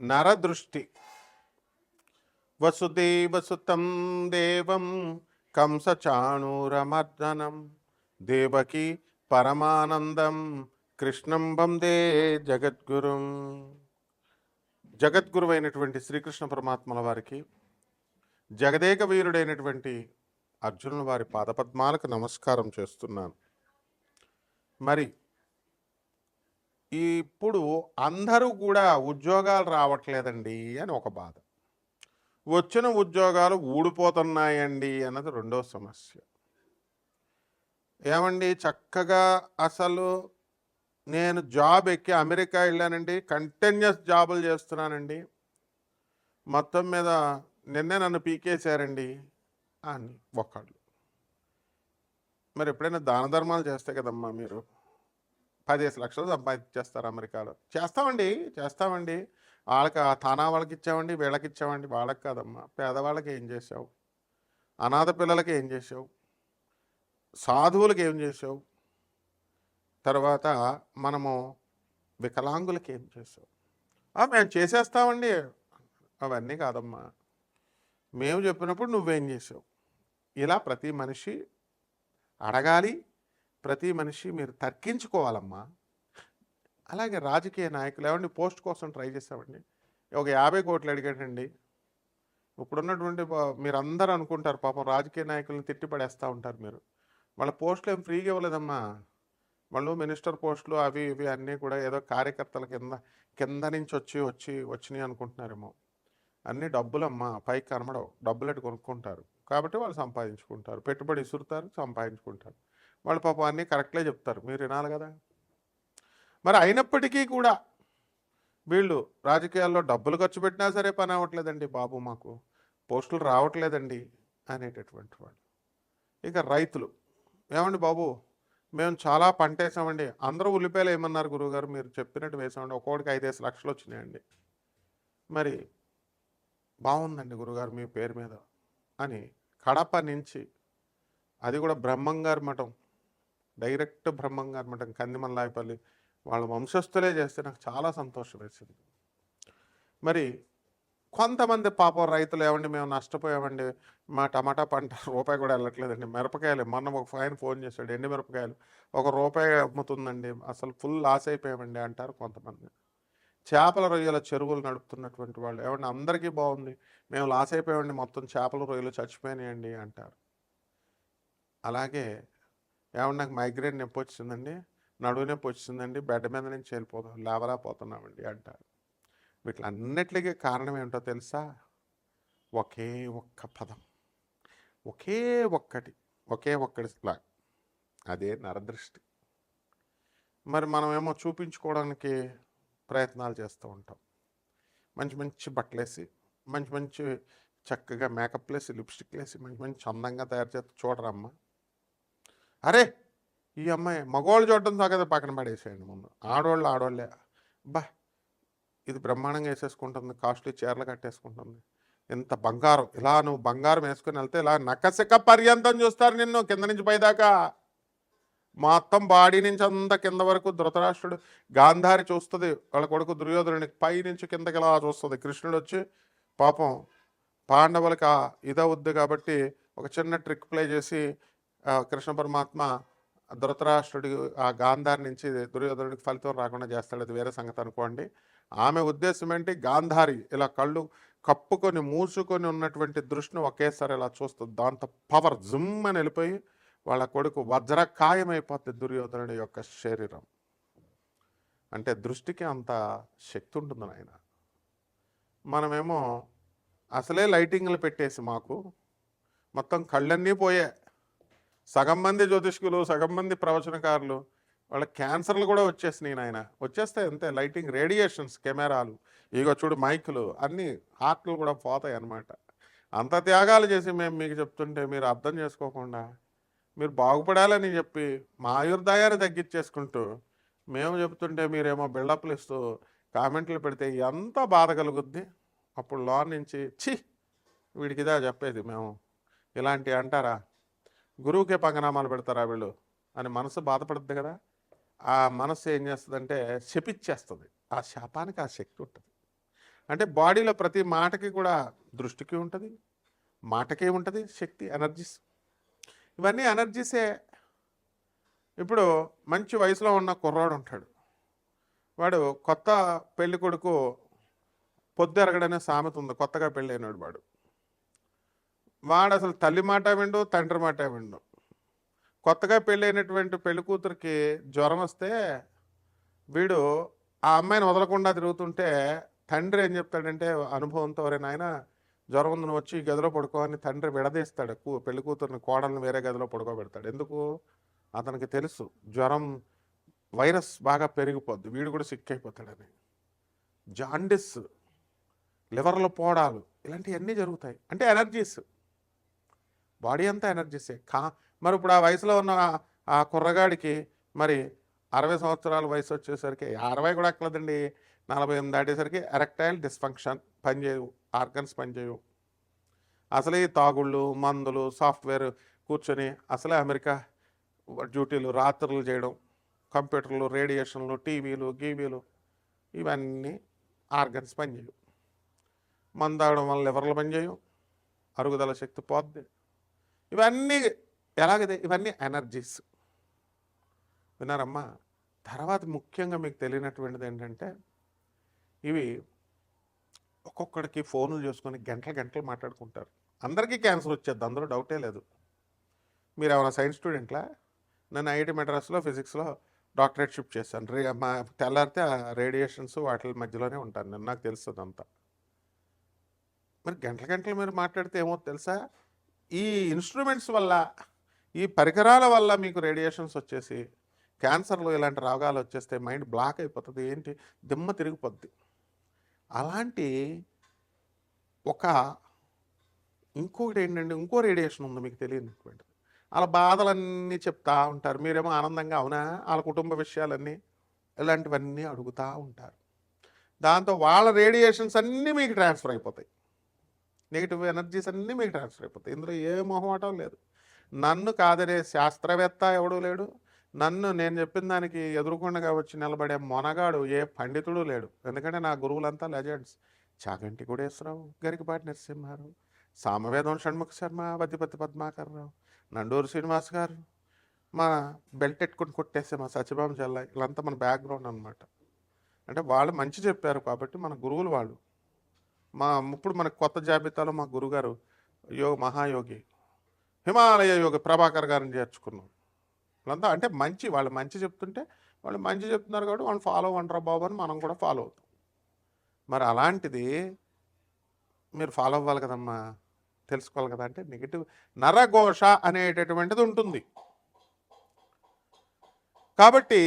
నరదృష్టి. వసుదేవసుతం దేవం కంసచాణూరమర్దనం దేవకి పరమానందం కృష్ణం వందే జగద్గురుం. జగద్గురువైనటువంటి శ్రీకృష్ణ పరమాత్మల వారికి, జగదేక వీరుడైనటువంటి అర్జునుల వారి పాదపద్మాలకు నమస్కారం చేస్తున్నాను. మరి ఇప్పుడు అందరూ కూడా ఉద్యోగాలు రావట్లేదండి అని ఒక బాధ, వచ్చిన ఉద్యోగాలు ఊడిపోతున్నాయండి అన్నది రెండో సమస్య. ఏమండి, చక్కగా అసలు నేను జాబ్ ఎక్కి అమెరికా వెళ్ళానండి, కంటిన్యూస్ జాబులు చేస్తున్నానండి, మొత్తం మీద నిన్నే నన్ను పీకేశారండి అని ఒకళ్ళు. మరి ఎప్పుడైనా దాన ధర్మాలు చేస్తే కదమ్మా మీరు 15 లక్షలు సంపాదించేస్తారు అమెరికాలో. చేస్తామండి వాళ్ళకి, ఆ తానా వాళ్ళకి ఇచ్చామండి, వీళ్ళకి ఇచ్చామండి. వాళ్ళకి కాదమ్మా, పేదవాళ్ళకి ఏం చేసావు, అనాథ పిల్లలకి ఏం చేసావు, సాధువులకి ఏం చేసావు, తర్వాత మనము వికలాంగులకి ఏం చేసావు. మేము చేసేస్తామండి. అవన్నీ కాదమ్మా, మేము చెప్పినప్పుడు నువ్వేం చేసావు. ఇలా ప్రతి మనిషి అడగాలి, ప్రతి మనిషి మీరు తర్కించుకోవాలమ్మా. అలాగే రాజకీయ నాయకులు ఏమండి, పోస్ట్ కోసం ట్రై చేసామండి, ఒక 50 కోట్లు అడిగాడండి. ఇప్పుడున్నటువంటి మీరందరూ అనుకుంటారు పాపం రాజకీయ నాయకులను తిట్టిపడేస్తూ ఉంటారు మీరు. వాళ్ళ పోస్టులు ఏం ఫ్రీగా ఇవ్వలేదమ్మా. వాళ్ళు మినిస్టర్ పోస్టులు అవి ఇవి అన్నీ కూడా ఏదో కార్యకర్తల కింద నుంచి వచ్చినాయి అనుకుంటున్నారేమో. అన్నీ డబ్బులమ్మా, పైకి కనబడవు. డబ్బులెట్టు కొనుక్కుంటారు కాబట్టి వాళ్ళు సంపాదించుకుంటారు, పెట్టుబడి ఇసురుతారు, సంపాదించుకుంటారు. వాళ్ళు పాపం అన్నీ కరెక్ట్లే చెప్తారు, మీరు వినాలి కదా. మరి అయినప్పటికీ కూడా వీళ్ళు రాజకీయాల్లో డబ్బులు ఖర్చు పెట్టినా సరే పని అవ్వట్లేదండి బాబు, మాకు పోస్టులు రావట్లేదండి అనేటటువంటి వాళ్ళు. ఇక రైతులు, ఏమండి బాబు మేము చాలా పంట వేసామండి, అందరూ ఉల్లిపాయలు ఏమన్నారు గురువుగారు, మీరు చెప్పినట్టు వేసామండి, ఒక్కొక్కడికి 5-5 లక్షలు వచ్చినాయండి. మరి బాగుందండి గురుగారు మీ పేరు మీద అని కడప నుంచి, అది కూడా బ్రహ్మంగారి మఠం, డైరెక్ట్ బ్రహ్మంగారి మఠం కందిమల్లాయపల్లి వాళ్ళ వంశస్థులే చేస్తే నాకు చాలా సంతోషం వేసింది. మరి కొంతమంది పాపం రైతులు, ఏమండి మేము నష్టపోయామండి, మా టమాటా పంట రూపాయి కూడా వెళ్ళట్లేదండి, మిరపకాయలు మొన్న ఒక ఆయన ఫోన్ చేశాడు, ఎండి మిరపకాయలు ₹1 అమ్ముతుందండి, అసలు ఫుల్ లాస్ అయిపోయామండి అంటారు కొంతమంది. చేపల రొయ్యల చెరువులు నడుపుతున్నటువంటి వాళ్ళు, ఏమండి అందరికీ బాగుంది, మేము లాస్ అయిపోయామండి, మొత్తం చేపల రొయ్యలు చచ్చిపోయినాయండి అంటారు. అలాగే ఏమన్నా నాకు మైగ్రేన్ నొప్పి వచ్చిందండి, నడువు నొప్పి వచ్చిందండి, బెడ్ మీద నుంచి లేవలేకపోతున్నామండి అంటారు. వీటిలన్నిటికీ కారణం ఏంటో తెలుసా? ఒకే ఒక్క పదం, ఒకే ఒక్కటి అదే నరదృష్టి. మరి మనమేమో చూపించుకోవడానికి ప్రయత్నాలు చేస్తూ ఉంటాం, మంచి మంచి బట్టలేసి, మంచి చక్కగా మేకప్ వేసి, లిప్స్టిక్ వేసి, మంచి అందంగా తయారు చేస్తే చూడరమ్మా. అరే ఈ అమ్మాయి, మగవాళ్ళు చూడటం సాగదు పక్కన పడేసేయండి, ముందు ఆడవాళ్ళే బా ఇది బ్రహ్మాండంగా వేసేసుకుంటుంది, కాస్ట్లీ చీరలు కట్టేసుకుంటుంది, ఇంత బంగారం, ఇలా నువ్వు బంగారం వేసుకుని వెళ్తే ఇలా నకసిక పర్యంతం చూస్తారు నిన్ను, కింద నుంచి పైదాకా మొత్తం బాడీ నుంచి అంతా కింద వరకు. ధృతరాష్ట్రుడు గాంధారి చూస్తుంది వాళ్ళ కొడుకు దుర్యోధనుడికి, పై నుంచి కిందకి ఇలా చూస్తుంది. కృష్ణుడు వచ్చి పాపం పాండవులకి ఇదవుద్ది కాబట్టి ఒక చిన్న ట్రిక్ ప్లే చేసి కృష్ణ పరమాత్మ ధృతరాష్ట్రుడి ఆ గాంధారి నుంచి దుర్యోధనుడికి ఫలితం రాకుండా చేస్తాడు, అది వేరే సంగతి అనుకోండి. ఆమె ఉద్దేశం ఏంటి, గాంధారి ఇలా కళ్ళు కప్పుకొని మూసుకొని ఉన్నటువంటి దృష్టిని ఒకేసారి ఇలా చూస్తుంది, దాంతో పవర్ జుమ్ అని వెళ్ళిపోయి వాళ్ళ కొడుకు వజ్రకాయమైపోతుంది దుర్యోధనుడి యొక్క శరీరం. అంటే దృష్టికి అంత శక్తి ఉంటుంది నాయన. మనమేమో అసలే లైటింగ్లు పెట్టేసి మాకు మొత్తం కళ్ళన్నీ పోయే, సగం మంది జ్యోతిష్కులు, సగం మంది ప్రవచనకారులు, వాళ్ళ క్యాన్సర్లు కూడా వచ్చేసినాయి నాయన. వచ్చేస్తాయి అంతే, లైటింగ్, రేడియేషన్స్, కెమెరాలు, ఇగో చూడు మైకులు, అన్నీ హార్ట్లు కూడా పోతాయి అన్నమాట. అంత త్యాగాలు చేసి మేము మీకు చెప్తుంటే మీరు అర్థం చేసుకోకుండా, మీరు బాగుపడాలని చెప్పి మా ఆయుర్దాయాన్ని తగ్గించేసుకుంటూ మేము చెప్తుంటే మీరేమో బిల్డప్లు ఇస్తూ కామెంట్లు పెడితే ఎంత బాధ కలుగుద్ది. అప్పుడు లోన్ నుంచి ఛీ వీడికి ఇదా చెప్పేది మేము, ఇలాంటివి అంటారా, గురువుకే పంగనామాలు పెడతారా వీళ్ళు అని మనసు బాధపడుతుంది కదా. ఆ మనసు ఏం చేస్తుందంటే శపిచ్చేస్తుంది, ఆ శాపానికి ఆ శక్తి ఉంటుంది. అంటే బాడీలో ప్రతి మాటకి కూడా దృష్టికి ఉంటుంది, మాటకే ఉంటుంది శక్తి, ఎనర్జీస్. ఇవన్నీ ఎనర్జీసే. ఇప్పుడు మంచి వయసులో ఉన్న కుర్రాడు ఉంటాడు, వాడు కొత్త పెళ్లి కొడుకు పొద్దెరగడనే సామెత ఉంది, కొత్తగా పెళ్ళైనాడు వాడు అసలు తల్లి మాట విండు, తండ్రి మాట విండు. కొత్తగా పెళ్ళైనటువంటి పెళ్లి కూతురికి జ్వరం వస్తే వీడు ఆ అమ్మాయిని వదలకుండా తిరుగుతుంటే తండ్రి ఏం చెప్తాడంటే అనుభవంతో, ఒరే నాయన జ్వరం ఉంది, నువ్వు వచ్చి ఈ గదిలో పడుకో అని తండ్రి విడదీస్తాడు. పెళ్లి కూతురిని, కోడల్ని వేరే గదిలో పడుకోబెడతాడు. ఎందుకు? అతనికి తెలుసు జ్వరం వైరస్ బాగా పెరిగిపోద్ది, వీడు కూడా సిక్ అయిపోతాడని. జాండిస్, లివర్లో పోడాలు, ఇలాంటివన్నీ జరుగుతాయి. అంటే ఎనర్జీస్, బాడీ అంతా ఎనర్జీసే. మరి ఇప్పుడు ఆ వయసులో ఉన్న ఆ కుర్రగాడికి మరి 60 సంవత్సరాల వయసు వచ్చేసరికి, 60 కూడా ఎక్కలేదండి, 48 దాటేసరికి ఎరెక్టైల్ డిస్ఫంక్షన్, పనిచేయవు, ఆర్గన్స్ పనిచేయవు. అసలే ఈ తాగుళ్ళు, మందులు, సాఫ్ట్వేర్ కూర్చొని అసలే అమెరికా డ్యూటీలు, రాత్రులు చేయడం, కంప్యూటర్లు, రేడియేషన్లు, టీవీలు, గీవీలు, ఇవన్నీ ఆర్గన్స్ పనిచేయవు. మందు తాగడం వల్ల లివర్లు పనిచేయవు, అరుగుదల శక్తి పోద్ది. ఇవన్నీ ఎలాగదే, ఇవన్నీ ఎనర్జీస్. విన్నారమ్మా? తర్వాత ముఖ్యంగా మీకు తెలియనటువంటిది ఏంటంటే, ఇవి ఒక్కొక్కడికి ఫోన్లు చేసుకొని గంటలు మాట్లాడుకుంటారు. అందరికీ క్యాన్సర్ వచ్చేది, అందులో డౌటే లేదు. మీరు ఏమైనా సైన్స్ స్టూడెంట్లా? నేను ఐఐటి మెడ్రాస్లో ఫిజిక్స్లో డాక్టరేట్ షిఫ్ట్ చేశాను. మా తెల్లారితే రేడియేషన్స్ వాటి మధ్యలోనే ఉంటాను నేను, నాకు తెలుస్తుంది అంతా. మరి గంటలు మీరు మాట్లాడితే ఏమో తెలుసా? ఈ ఇన్స్ట్రుమెంట్స్ వల్ల, ఈ పరికరాల వల్ల మీకు రేడియేషన్స్ వచ్చేసి క్యాన్సర్లు, ఇలాంటి రోగాలు వచ్చేస్తే మైండ్ బ్లాక్ అయిపోతుంది, ఏంటి దిమ్మ తిరిగిపోద్ది. అలాంటి ఇంకొకటి ఏంటంటే, ఇంకో రేడియేషన్ ఉంది మీకు తెలియనటువంటిది. వాళ్ళ బాధలన్నీ చెప్తా ఉంటారు, మీరేమో ఆనందంగా అవునా, వాళ్ళ కుటుంబ విషయాలన్నీ ఇలాంటివన్నీ అడుగుతూ ఉంటారు. దాంతో వాళ్ళ రేడియేషన్స్ అన్నీ మీకు ట్రాన్స్ఫర్ అయిపోతాయి, నెగిటివ్ ఎనర్జీస్ అన్నీ మీకు ట్రాన్స్ఫర్ అయిపోతాయి. ఇందులో ఏ మొహమాటం లేదు. నన్ను కాదనే శాస్త్రవేత్త ఎవడూ లేడు, నేను చెప్పిన దానికి ఎదురుకుండా వచ్చి నిలబడే మొనగాడు ఏ పండితుడు లేడు. ఎందుకంటే నా గురువులంతా లెజెండ్స్. చాగంటి కోటేశ్వరరావు, గరికపాటి నరసింహారావు, సామవేదం షణ్ముఖ శర్మ, వద్దిపత్తి పద్మాకర్రావు, నండూరు శ్రీనివాస్ గారు, మా బెల్ట్ ఎట్టుకుని కొట్టేసే మా సత్యభామ చెల్ల, వీళ్ళంతా మన బ్యాక్గ్రౌండ్ అనమాట. అంటే వాళ్ళు మంచి చెప్పారు కాబట్టి మన గురువులు వాళ్ళు. ఇప్పుడు మనకు కొత్త జాబితాలో మా గురుగారు మహాయోగి, హిమాలయ యోగి ప్రభాకర్ గారిని చేర్చుకున్నాం. వాళ్ళంతా అంటే వాళ్ళు మంచి చెప్తుంటే, వాళ్ళు మంచి చెప్తున్నారు కాబట్టి వాళ్ళు ఫాలో అవ్వంటారా బాబు అని మనం కూడా ఫాలో అవుతాం. మరి అలాంటిది మీరు ఫాలో అవ్వాలి కదమ్మా, తెలుసుకోవాలి కదా. అంటే నెగిటివ్ నరఘోష అనేటటువంటిది ఉంటుంది. కాబట్టి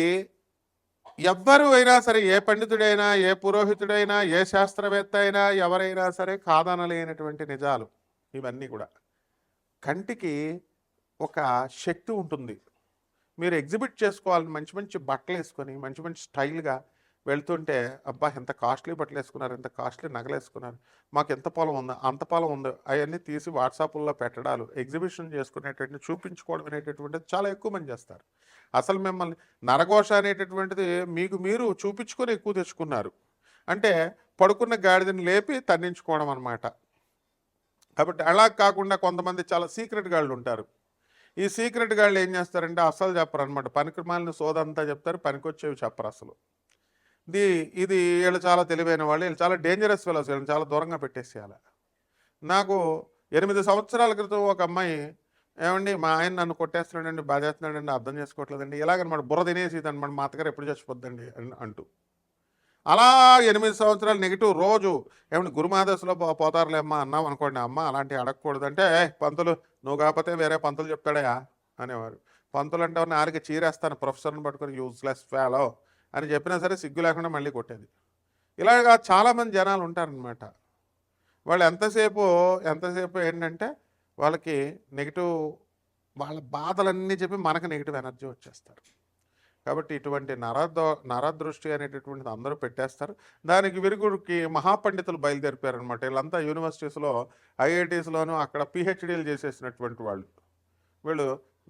ఎవ్వరు అయినా సరే, ఏ పండితుడైనా, ఏ పురోహితుడైనా, ఏ శాస్త్రవేత్త అయినా, ఎవరైనా సరే కాదనలేనటువంటి నిజాలు ఇవన్నీ కూడా. కంటికి ఒక శక్తి ఉంటుంది. మీరు ఎగ్జిబిట్ చేసుకోవాలని మంచి మంచి బట్టలు వేసుకొని మంచి మంచి స్టైల్గా వెళ్తుంటే, అబ్బా ఎంత కాస్ట్లీ బట్టలు వేసుకున్నారు, ఎంత కాస్ట్లీ నగలు వేసుకున్నారు, మాకు ఎంత పొలం ఉందో, అంత పొలం ఉందో, అవన్నీ తీసి వాట్సాప్లో పెట్టడాలు, ఎగ్జిబిషన్ చేసుకునేటువంటి, చూపించుకోవడం అనేటటువంటిది చాలా ఎక్కువ మంది చేస్తారు. అసలు మిమ్మల్ని నరఘోష అనేటటువంటిది మీరు చూపించుకొని ఎక్కువ తెచ్చుకున్నారు. అంటే పడుకున్న గాడిదని లేపి తన్నించుకోవడం అనమాట. కాబట్టి అలా కాకుండా కొంతమంది చాలా సీక్రెట్ గాళ్ళు ఉంటారు. ఈ సీక్రెట్ గాళ్ళు ఏం చేస్తారంటే అసలు చెప్పరు అనమాట. పనికిమాలిన సోదంతా చెప్తారు, పనికొచ్చేవి చెప్పరు అసలు. ఇది వీళ్ళు చాలా తెలివైన వాళ్ళు, వీళ్ళు చాలా డేంజరస్ ఫెలోస్, వీళ్ళని చాలా దూరంగా పెట్టేసేయాలి. నాకు 8 సంవత్సరాల క్రితం ఒక అమ్మాయి, ఏమండి మా ఆయన నన్ను కొట్టేస్తున్నాడండి, బాధేస్తున్నాడండి, అర్థం చేసుకోవట్లేదండి, ఇలాగనమాట బుర్ర తినేసి అనమాట, మా అత్తగారు ఎప్పుడు చచ్చిపోద్దండి అంటూ. అలా 8 సంవత్సరాలు నెగిటివ్ రోజు. ఏమంటే గురుమాదశలో పోతారులే అమ్మ అన్నాం అనుకోండి, అమ్మ అలాంటివి అడగకూడదు అంటే, పంతులు నువ్వు కాకపోతే వేరే పంతులు చెప్తాడా అనేవారు. పంతులు అంటే నాలుగు చీరేస్తాను, ప్రొఫెసర్ని పట్టుకొని యూజ్లెస్ ఫెలో అని చెప్పినా సరే సిగ్గు లేకుండా మళ్ళీ కొట్టేది. ఇలాగా చాలామంది జనాలు ఉంటారనమాట. వాళ్ళు ఎంతసేపు ఏంటంటే వాళ్ళకి నెగిటివ్, వాళ్ళ బాధలన్నీ చెప్పి మనకు నెగిటివ్ ఎనర్జీ వచ్చేస్తారు. కాబట్టి ఇటువంటి నరదృష్టి అనేటటువంటిది అందరూ పెట్టేస్తారు. దానికి విరుగుడికి మహాపండితులు బయలుదేరిపారనమాట. వీళ్ళంతా యూనివర్సిటీస్లో, ఐఐటీస్లోనూ అక్కడ పిహెచ్డీలు చేసేసినటువంటి వాళ్ళు. వీళ్ళు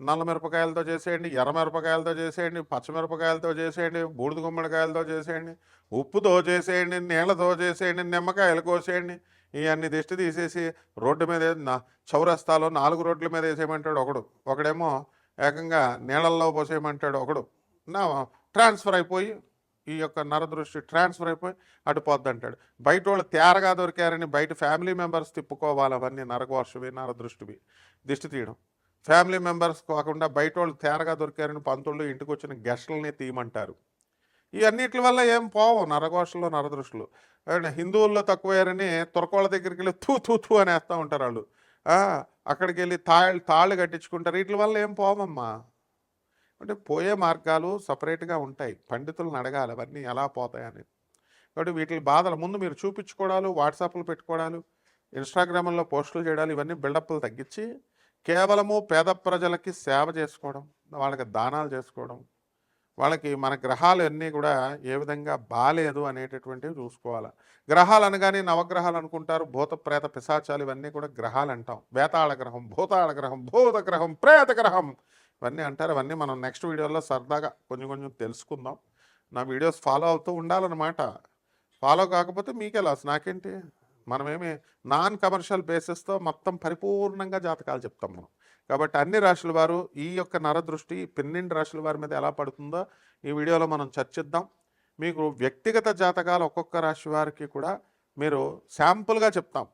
నల్ల మిరపకాయలతో చేసేయండి, ఎర్ర మిరపకాయలతో చేసేయండి, పచ్చమిరపకాయలతో చేసేయండి, బూడిద గుమ్మడికాయలతో చేసేయండి, ఉప్పుతో చేసేయండి, నీళ్ళతో చేసేయండి, నిమ్మకాయలు కోసేయండి. ఇవన్నీ దిష్టి తీసేసి రోడ్డు మీద చౌరస్తాలో 4 రోడ్ల మీద వేసేయమంటాడు ఒకడు, ఒకడేమో ఏకంగా నీళ్ళల్లో పోసేయమంటాడు ఒకడు. నా ట్రాన్స్ఫర్ అయిపోయి ఈ యొక్క నరదృష్టి ట్రాన్స్ఫర్ అయిపోయి అటుపోద్ది అంటాడు. బయట వాళ్ళు తేరగా దొరికారని బయట ఫ్యామిలీ మెంబర్స్ తిప్పుకోవాలి. అవన్నీ నరఘోషవి, నరదృష్టివి, దిష్టి తీయడం. ఫ్యామిలీ మెంబర్స్ కాకుండా బయట వాళ్ళు తేరగా దొరికారని పంతుళ్ళు ఇంటికి వచ్చిన గెస్టులని తీయమంటారు. ఇవన్నిటి వల్ల ఏం పోవు నరఘోషలు, నరదృష్టులు. హిందువుల్లో తక్కువయ్యారని తురకోళ్ళ దగ్గరికి వెళ్ళి తూ తూ తూ అనేస్తూ ఉంటారు వాళ్ళు. అక్కడికి వెళ్ళి తాళ్ళు కట్టించుకుంటారు. వీటి వల్ల ఏం పోవమ్మా. అంటే పోయే మార్గాలు సపరేట్గా ఉంటాయి. పండితులను అడగాలి అవన్నీ ఎలా పోతాయని. కాబట్టి వీటి బాధలు ముందు మీరు చూపించుకోవడాలు, వాట్సాప్లు పెట్టుకోవడాలు, ఇన్స్టాగ్రామ్లో పోస్టులు చేయడాలు, ఇవన్నీ బిల్డప్లు తగ్గించి కేవలము పేద ప్రజలకి సేవ చేసుకోవడం, వాళ్ళకి దానాలు చేసుకోవడం, వాళ్ళకి మన గ్రహాలు అన్నీ కూడా ఏ విధంగా బాలేదు అనేటటువంటివి చూసుకోవాలి. గ్రహాలు అనగానే నవగ్రహాలు అనుకుంటారు. భూత ప్రేత పిశాచాలు ఇవన్నీ కూడా గ్రహాలు అంటాం. వేతాళ గ్రహం, భూతాళ గ్రహం, భూత గ్రహం, ప్రేత గ్రహం ఇవన్నీ అంటారు. అవన్నీ మనం నెక్స్ట్ వీడియోలో సరదాగా కొంచెం కొంచెం తెలుసుకుందాం. నా వీడియోస్ ఫాలో అవుతూ ఉండాలన్నమాట. ఫాలో కాకపోతే మీకే లాస్, నాకేంటి. మనమేమి నాన్ కమర్షియల్ బేసిస్తో మొత్తం పరిపూర్ణంగా జాతకాలు చెప్తాం మనం. కాబట్టి అన్ని రాశుల వారు ఈ యొక్క నరదృష్టి 12 రాశుల వారి మీద ఎలా పడుతుందో ఈ వీడియోలో మనం చర్చిద్దాం. మీకు వ్యక్తిగత జాతకాలు ఒక్కొక్క రాశి వారికి కూడా మీరు శాంపుల్గా చెప్తాం.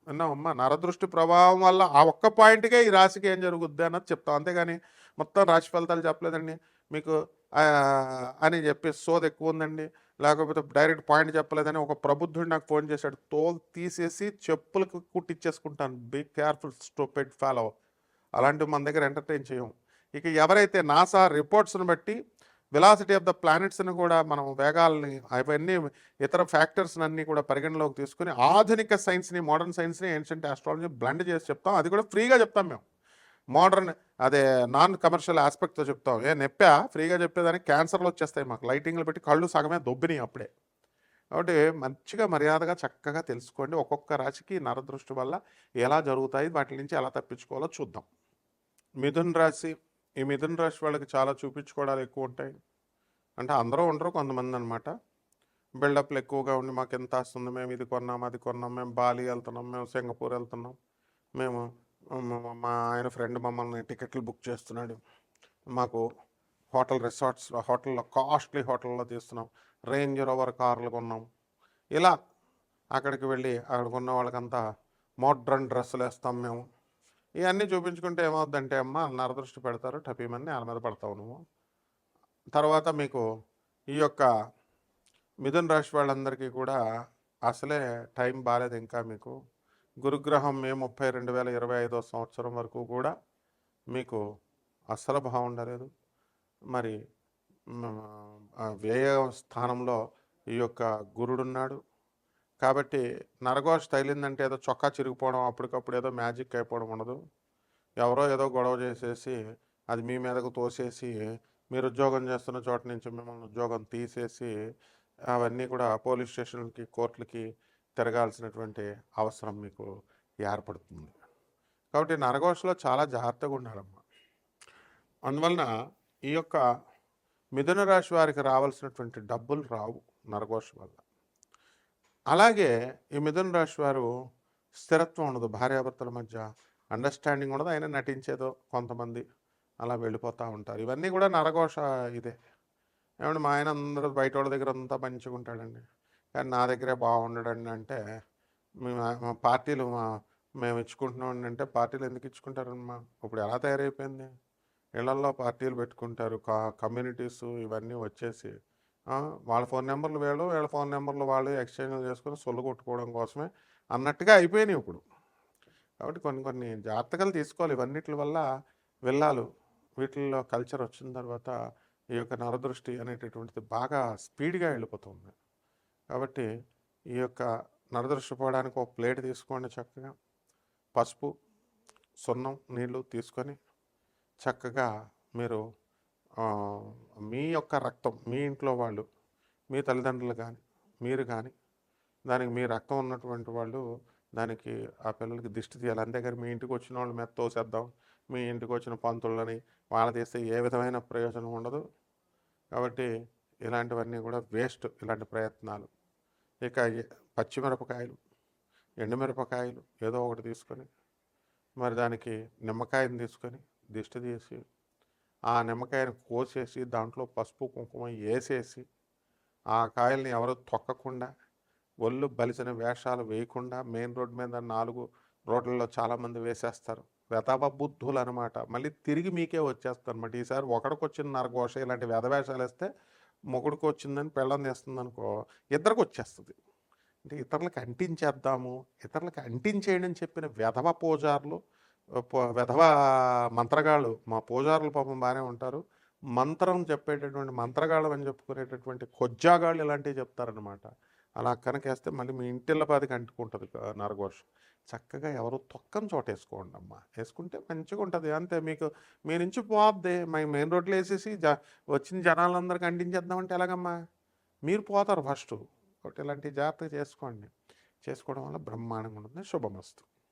విన్నామమ్మా, నరదృష్టి ప్రభావం వల్ల ఆ ఒక్క పాయింట్కే ఈ రాశికి ఏం జరుగుద్ది అన్నది చెప్తాం. అంతేగాని మొత్తం రాశి ఫలితాలు చెప్పలేదండి మీకు అని చెప్పి సోది ఎక్కువ ఉందండి, లేకపోతే డైరెక్ట్ పాయింట్ చెప్పలేదని ఒక ప్రబుద్ధుడు నాకు ఫోన్ చేశాడు. తోలు తీసేసి చెప్పులకు కుట్టిచ్చేసుకుంటాను. Be careful stupid fellow. అలాంటివి మన దగ్గర ఎంటర్టైన్ చేయం. ఇక ఎవరైతే నాసా రిపోర్ట్స్ని బట్టి వెలాసిటీ ఆఫ్ ద ప్లానెట్స్ని కూడా మనం వేగాలని అవన్నీ ఇతర ఫ్యాక్టర్స్ని అన్నీ కూడా పరిగణలోకి తీసుకుని ఆధునిక సైన్స్ని, మోడర్న్ సైన్స్ని, ఏన్షియంట్ ఆస్ట్రాలజీ బ్లెండ్ చేసి చెప్తాం. అది కూడా ఫ్రీగా చెప్తాం మేము. మోడర్న్ అదే నాన్ కమర్షియల్ ఆస్పెక్ట్తో చెప్తాం. నెప్పా ఫ్రీగా చెప్పేదానికి క్యాన్సర్లు వచ్చేస్తాయి మాకు. లైటింగ్లు పెట్టి కళ్ళు సగమే దొబ్బినాయి అప్పుడే. కాబట్టి మంచిగా మర్యాదగా చక్కగా తెలుసుకోండి. ఒక్కొక్క రాశికి నరదృష్టి వల్ల ఎలా జరుగుతాయి, వాటి నుంచి ఎలా తప్పించుకోవాలో చూద్దాం. మిథున రాశి. ఈ మిథున రాశి వాళ్ళకి చాలా చూపించుకోవడాలు ఎక్కువ ఉంటాయి. అంటే అందరూ ఉండరు, కొంతమంది అనమాట. బిల్డప్లు ఎక్కువగా ఉండి మాకు ఎంత వస్తుంది, మేము ఇది కొన్నాం, అది కొన్నాం, మేము బాలి వెళ్తున్నాం, మేము సింగపూర్ వెళ్తున్నాం, మేము మా ఆయన ఫ్రెండ్ మమ్మల్ని టికెట్లు బుక్ చేస్తున్నాడు, మాకు హోటల్లో కాస్ట్లీ హోటల్లో తీస్తున్నాం, రేంజ్ రోవర్ కార్లు కొన్నాం. ఇలా అక్కడికి వెళ్ళి అక్కడ కొన్న వాళ్ళకంతా మోడ్రన్ డ్రెస్సులు వేస్తాం మేము. ఇవన్నీ చూపించుకుంటే ఏమవుద్దంటే అమ్మ నరదృష్టి పెడతారు, టపీమని వాళ్ళ మీద పడతావు నువ్వు. తర్వాత మీకు ఈ యొక్క మిథున రాశి వాళ్ళందరికీ కూడా అసలే టైం బాగాలేదు. ఇంకా మీకు గురుగ్రహం మే 30, 2025 సంవత్సరం వరకు కూడా మీకు అస్సలు బాగుండలేదు. మరి వ్యయ స్థానంలో ఈ యొక్క గురుడున్నాడు. కాబట్టి నరఘోష తగిలిందంటే ఏదో చొక్కా చిరిగిపోవడం, అప్పటికప్పుడు ఏదో మ్యాజిక్ అయిపోవడం ఉండదు. ఎవరో ఏదో గొడవ చేసేసి అది మీ మీదకు తోసేసి మీరు ఉద్యోగం చేస్తున్న చోట నుంచి మిమ్మల్ని ఉద్యోగం తీసేసి అవన్నీ కూడా పోలీస్ స్టేషన్లకి, కోర్టులకి తిరగాల్సినటువంటి అవసరం మీకు ఏర్పడుతుంది. కాబట్టి నరఘోషలో చాలా జాగ్రత్తగా ఉండాలమ్మా. అందువలన ఈ యొక్క మిథున రాశి వారికి రావాల్సినటువంటి డబ్బులు రావు నరఘోష వల్ల. అలాగే ఈ మిథున రాశి వారు స్థిరత్వం ఉండదు, భార్యాభర్తల మధ్య అండర్స్టాండింగ్ ఉండదు. అయినా నటించేదో కొంతమంది అలా వెళ్ళిపోతూ ఉంటారు. ఇవన్నీ కూడా నరఘోష ఇదే. ఏమంటే మా ఆయన అందరూ బయట వాళ్ళ దగ్గర అంతా మంచిగా ఉంటాడండి, కానీ నా దగ్గరే బాగుండడండి అంటే మా పార్టీలు మేము ఇచ్చుకుంటున్నాం అంటే పార్టీలు ఎందుకు ఇచ్చుకుంటారమ్మా? ఇప్పుడు ఎలా తయారైపోయింది, ఇళ్లల్లో పార్టీలు పెట్టుకుంటారు, కమ్యూనిటీస్ ఇవన్నీ వచ్చేసి వాళ్ళ ఫోన్ నెంబర్లు వీళ్ళ ఫోన్ నెంబర్లు వాళ్ళు ఎక్స్చేంజ్ చేసుకొని సొల్లు కొట్టుకోవడం కోసమే అన్నట్టుగా అయిపోయినాయి ఇప్పుడు. కాబట్టి కొన్ని జాగ్రత్తలు తీసుకోవాలి. ఇవన్నిటి వల్ల వెళ్ళాలి. వీటిల్లో కల్చర్ వచ్చిన తర్వాత ఈ యొక్క నరదృష్టి అనేటటువంటిది బాగా స్పీడ్గా వెళ్ళిపోతుంది. కాబట్టి ఈ యొక్క నరదృష్టి పోవడానికి ఒక ప్లేట్ తీసుకోండి, చక్కగా పసుపు, సున్నం, నీళ్ళు తీసుకొని చక్కగా మీరు మీ యొక్క రక్తం, మీ ఇంట్లో వాళ్ళు, మీ తల్లిదండ్రులు కానీ మీరు కానీ దానికి మీ రక్తం ఉన్నటువంటి వాళ్ళు దానికి ఆ పిల్లలకి దిష్టి తీయాలి. అంతేగాని మీ ఇంటికి వచ్చిన వాళ్ళు మీద తోసేద్దాం, మీ ఇంటికి వచ్చిన పంతులని వాళ్ళ తీస్తే ఏ విధమైన ప్రయోజనం ఉండదు. కాబట్టి ఇలాంటివన్నీ కూడా వేస్ట్, ఇలాంటి ప్రయత్నాలు. ఇక పచ్చిమిరపకాయలు, ఎండుమిరపకాయలు ఏదో ఒకటి తీసుకొని మరి దానికి నిమ్మకాయని తీసుకొని దిష్టి తీసి ఆ నిమ్మకాయని కోసేసి దాంట్లో పసుపు కుంకుమ వేసేసి ఆ కాయల్ని ఎవరు తొక్కకుండా ఒళ్ళు బలిసిన వేషాలు వేయకుండా మెయిన్ రోడ్ మీద 4 రోడ్లలో చాలామంది వేసేస్తారు. వెధవ బుద్ధులు అనమాట. మళ్ళీ తిరిగి మీకే వచ్చేస్తుంది అనమాట. ఈసారి ఒకడికి వచ్చిన నరఘోష ఇలాంటి వెధవేషాలు వేస్తే మొగుడికి వచ్చిందని పెళ్ళం తీస్తుంది అనుకో, ఇద్దరికి వచ్చేస్తుంది. అంటే ఇతరులకు అంటించేద్దాము, ఇతరులకు అంటించేయండి అని చెప్పిన వెధవ పూజారులు, వెధవ మంత్రగాళ్ళు. మా పూజారులు పాపం బాగానే ఉంటారు. మంత్రం చెప్పేటటువంటి మంత్రగాళ్ళు అని చెప్పుకునేటటువంటి కొజ్జాగాళ్ళు ఇలాంటివి చెప్తారనమాట. అలా కనుకేస్తే మళ్ళీ మీ ఇంటిళ్ళ పాదికి అంటుకుంటుంది నరఘోష. చక్కగా ఎవరు తొక్కని చోట వేసుకోండి అమ్మా, వేసుకుంటే మంచిగా ఉంటుంది. అంతే, మీకు మీ నుంచి పోద్ది. మెయిన్ రోడ్లో వేసేసి వచ్చిన జనాలందరికీ అంటించేద్దామంటే ఎలాగమ్మా? మీరు పోతారు ఫస్ట్. కాబట్టి ఇలాంటి జాగ్రత్తగా చేసుకోండి. చేసుకోవడం వల్ల బ్రహ్మాండంగా ఉంటుంది. శుభమస్తు.